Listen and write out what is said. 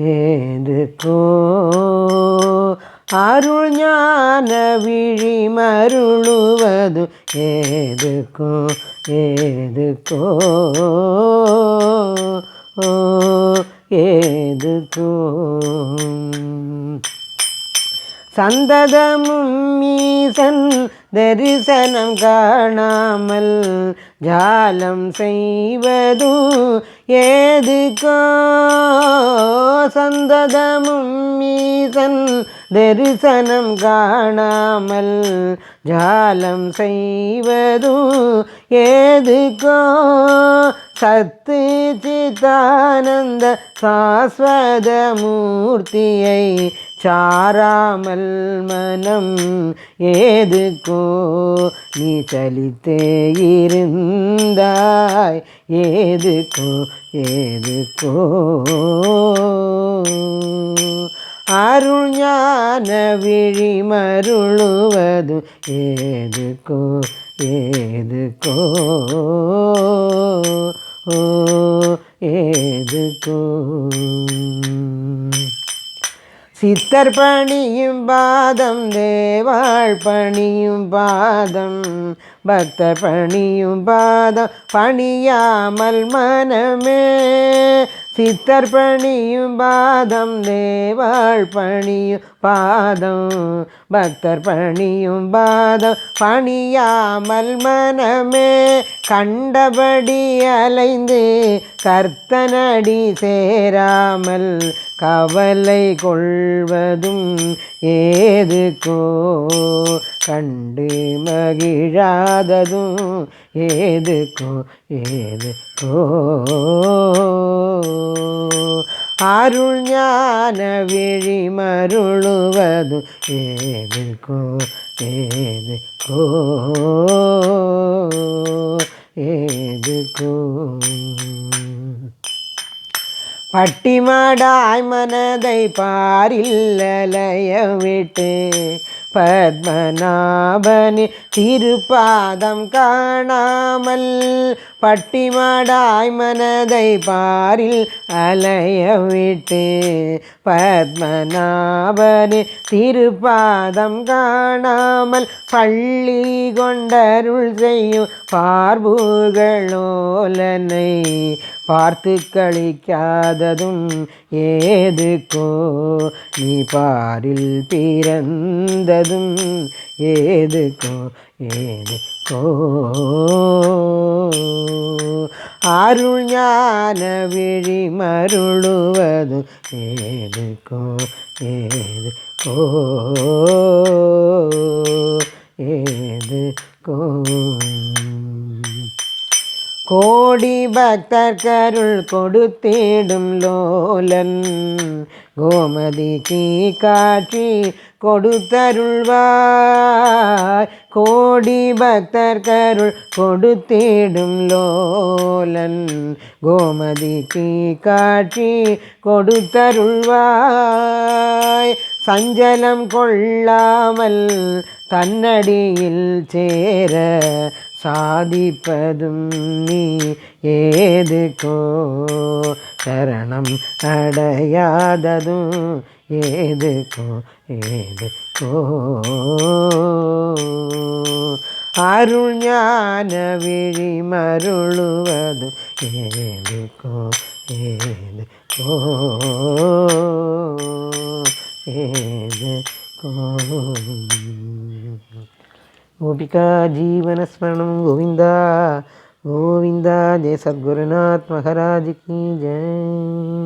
ஏதுக்கோ அருள் ஞான விழி மருளுவது ஏதுக்கோ ஏதுக்கோ ஏதுக்கோ சந்ததமும் மீசன் தரிசனம் காணாமல் ஜாலம் செய்வதும் ஏதுக்கோ சந்ததமும் மீசன் தரிசனம் காணாமல் ஜாலம் செய்வதும் ஏதுக்கோ சத்து சிதானந்த சாஸ்வத மூர்த்தியை சாராமல் மனம் ஏதுக்கோ நீ சலித்தே இருந்தாய் ஏதுக்கோ ஏதுக்கோ அருள் ஞான விழி மருளுவது ஏதுக்கோ ஏதுக்கோ ஏதுக்கோ சித்தர் பணியும் பாதம் தேவாள் பணியும் பாதம் பக்தர் பணியும் பாதம் பணியாமல் மனமே சித்தர் பணியும் பாதம் தேவாள் பணியும் பாதம் பக்தர் பணியும் பாதம் பணியாமல் மனமே கண்டபடி அலைந்து கர்த்தனடி சேராமல் கவலை கொள்வதும் ஏதுக்கோ கண்டு மகிழாததும் ஏதுக்கோ ஏதுக்கோ அருள் ஞான விழி மருளுவது ஏதுக்கோ ஏதுக்கோ ஏதுக்கோ பட்டிமாடாய் மனதை பாரில் அலைய விட்டு பத்மநாபனி திருப்பாதம் காணாமல் பட்டிமாடாய் மனதை பாரில் அலைய விட்டு பத்மநாபனி திருப்பாதம் காணாமல் பள்ளி கொண்டருள் செய்யும் பார்புகளோலனை பார்த்து கழிக்காததும் ஏதுக்கோ நீ பாரில் பிறந்ததும் ஏதுக்கோ ஏதுக்கோ அருள் ஞான விழி மருளுவது ஏதுக்கோ ஏதுக்கோ ஏதுக்கோ கோடி பக்தர்கருள் கொடுத்திடும் லோலன் கோமதிக்கு காட்சி கொடுத்தருள்வாய் கோடி பக்தர்கருள் கொடுத்திடும் லோலன் கோமதிக்கு காட்சி கொடுத்தருள்வாய் சஞ்சலம் கொள்ளாமல் தன்னடியில் சேர சாதிப்பதும் நீ ஏதுக்கோ சரணம் அடையாததும் ஏதுக்கோ ஏதுக்கோ அருள் ஞான விழி மருளுவது ஏதுக்கோ ஏதுக்கோ ஏதுக்கோ गोपिका जीवन स्मरणं गोविंदा गोविंदा जय सद्गुरुनाथ महाराज की जय।